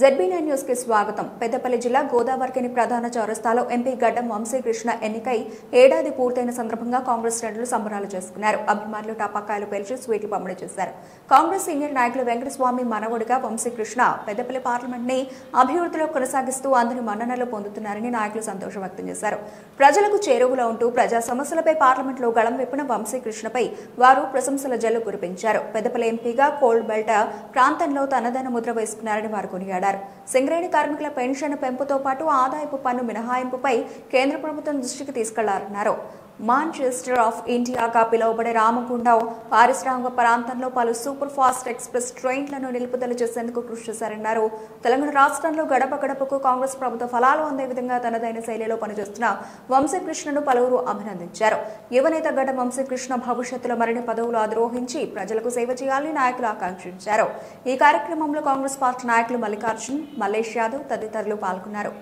ZB9 news కి స్వాగతం. పెద్దపల్లి జిల్లా గోదావరిఖని ప్రధాన చౌరస్తాలో ఎంపీ గడ్డం వంశీకృష్ణ ఎన్నికై ఏడాది పూర్తయిన సందర్భంగా కాంగ్రెస్ శ్రేణులు సంబరాలు చేసుకున్నారు. అభిమానులు టపాకాయలు పేల్చి స్వీట్లు పంపిణీ చేశారు. కాంగ్రెస్ సీనియర్ నాయకులు వెంకటస్వామి మనవడిగా వంశీకృష్ణ పెద్దపల్లి పార్లమెంట్ ని అభివృద్ధిలో కొనసాగిస్తూ అందరి మన్ననలు పొందుతున్నారని నాయకులు సంతోషం వ్యక్తం చేశారు. ప్రజలకు చేరువలో ఉంటూ ప్రజా సమస్యలపై పార్లమెంట్ లో గళం విప్పిన వంశీకృష్ణపై వారు ప్రశంసల జల్లు కురిపించారు. పెద్దపల్లి ఎంపీగా కోల్డ్ బెల్ట్ ప్రాంతంలో తనదైన ముద్ర వేసుకున్నారని వారు కొనియాడారు. సింగరేణి కార్మికుల పెన్షన్ పెంపుతో పాటు ఆదాయపు పన్ను మినహాయింపుపై కేంద్ర ప్రభుత్వం దృష్టికి తీసుకెళ్లారన్నారు. మాంచెస్టర్ ఆఫ్ ఇండియాగా పిలువబడే రామగుండం పారిశ్రామిక ప్రాంతంలో పలు సూపర్ ఫాస్ట్ ఎక్స్ప్రెస్ ట్రైన్లను నిలుపుదల చేసేందుకు కృషి చేశారన్నారు. తెలంగాణ రాష్ట్రంలో గడప గడపకు కాంగ్రెస్ ప్రభుత్వ ఫలాలు అందే విధంగా తనదైన శైలిలో పనిచేస్తున్న వంశీకృష్ణను పలువురు అభినందించారు. యువనేత గడ్డ వంశీకృష్ణ భవిష్యత్తులో మరిన్ని పదవులు అధిరోహించి ప్రజలకు సేవ చేయాలని నాయకులు ఆకాంక్షించారు. ఈ కార్యక్రమంలో కాంగ్రెస్ పార్టీ నాయకులు మల్లికార్జున్, మల్లేష్ యాదవ్ తదితరులు పాల్గొన్నారు.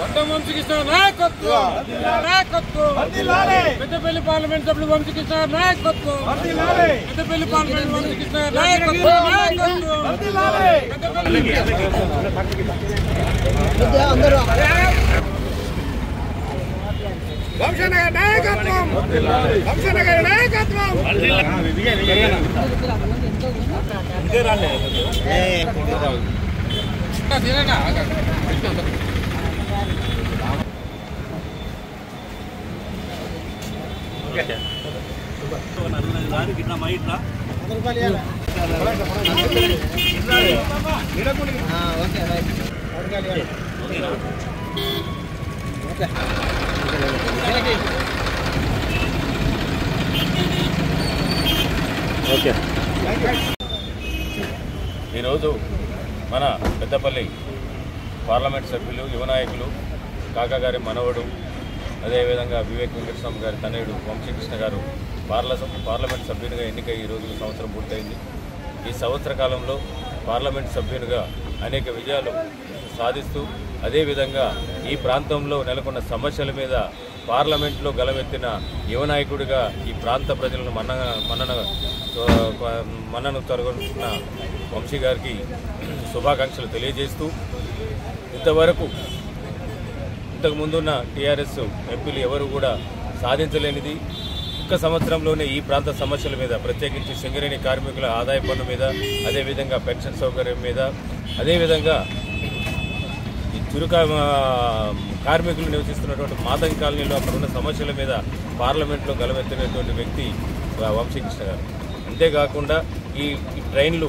గడ్డం వంశీకృష్ణ నాయకత్వం, పెద్దపల్లి పార్లమెంట్ సభ్యులు వంశీకృష్ణ నాయకత్వం, పెద్దపల్లి పార్లమెంట్ వంశీకృష్ణ నాయకత్వం. వంశనగర్ నాయకత్వం, వంశనగర్ నాయకత్వం. ఈరోజు మన పెద్దపల్లి పార్లమెంట్ సభ్యులు యువ నాయకులు కాకా గారి మనవడు, అదేవిధంగా వివేక్ వెంకటస్వామి గారి తనయుడు వంశీకృష్ణ గారు పార్లమెంట్ సభ్యునిగా ఎన్నికై ఈరోజు సంవత్సరం పూర్తయింది. ఈ సంవత్సర కాలంలో పార్లమెంట్ సభ్యునిగా అనేక విజయాలు సాధిస్తూ అదేవిధంగా ఈ ప్రాంతంలో నెలకొన్న సమస్యల మీద పార్లమెంట్లో గలమెత్తిన యువ నాయకుడిగా ఈ ప్రాంత ప్రజలను మన్నను తొలగించిన వంశీ గారికి శుభాకాంక్షలు తెలియజేస్తూ ఇంతకు ముందున్న టీఆర్ఎస్ ఎంపీలు ఎవరు కూడా సాధించలేనిది ఒక్క సంవత్సరంలోనే ఈ ప్రాంత సమస్యల మీద, ప్రత్యేకించి సింగరేణి కార్మికుల ఆదాయ పన్ను మీద, అదేవిధంగా పెన్షన్ సౌకర్యం మీద, అదేవిధంగా ఈ చురుక కార్మికులు నివసిస్తున్నటువంటి మాతంగి కాలనీలో అక్కడ ఉన్న సమస్యల మీద పార్లమెంట్లో గలమెత్తినటువంటి వ్యక్తి వంశీకృష్ణ గారు. అంతేకాకుండా ఈ ట్రైన్లు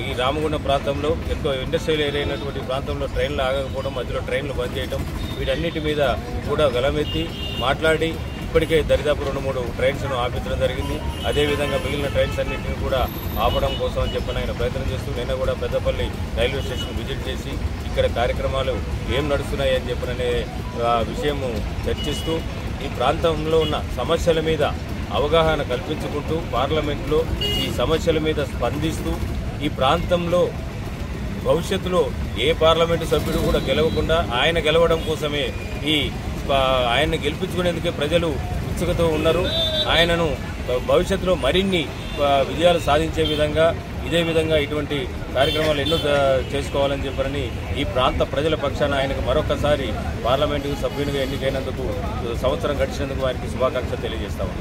ఈ రామగుండం ప్రాంతంలో ఎక్కువ ఇండస్ట్రియల్ ఏరియా అయినటువంటి ప్రాంతంలో ట్రైన్లు ఆగకపోవడం, మధ్యలో ట్రైన్లు బంద్ చేయడం, వీటన్నిటి మీద కూడా గలమెత్తి మాట్లాడి ఇప్పటికే దరిదాపు 2-3 ట్రైన్స్ను ఆపించడం జరిగింది. అదేవిధంగా మిగిలిన ట్రైన్స్ అన్నింటినీ కూడా ఆపడం కోసం అని చెప్పని ఆయన ప్రయత్నం చేస్తూ నిన్న కూడా పెద్దపల్లి రైల్వే స్టేషన్ విజిట్ చేసి ఇక్కడ కార్యక్రమాలు ఏం నడుస్తున్నాయి అని చెప్పననే విషయము చర్చిస్తూ ఈ ప్రాంతంలో ఉన్న సమస్యల మీద అవగాహన కల్పించుకుంటూ పార్లమెంట్లో ఈ సమస్యల మీద స్పందిస్తూ ఈ ప్రాంతంలో భవిష్యత్తులో ఏ పార్లమెంటు సభ్యుడు కూడా గెలవకుండా ఆయన గెలవడం కోసమే ఆయన్ని గెలిపించుకునేందుకే ప్రజలు ఉత్సుకతో ఉన్నారు. ఆయనను భవిష్యత్తులో మరిన్ని విజయాలు సాధించే విధంగా ఇదే విధంగా ఇటువంటి కార్యక్రమాలు ఎన్నో చేసుకోవాలని చెప్పని ఈ ప్రాంత ప్రజల పక్షాన ఆయనకు మరొకసారి పార్లమెంటు సభ్యునిగా ఎన్నికైనందుకు సంవత్సరం గడిచినందుకు ఆయనకి శుభాకాంక్షలు తెలియజేస్తాము.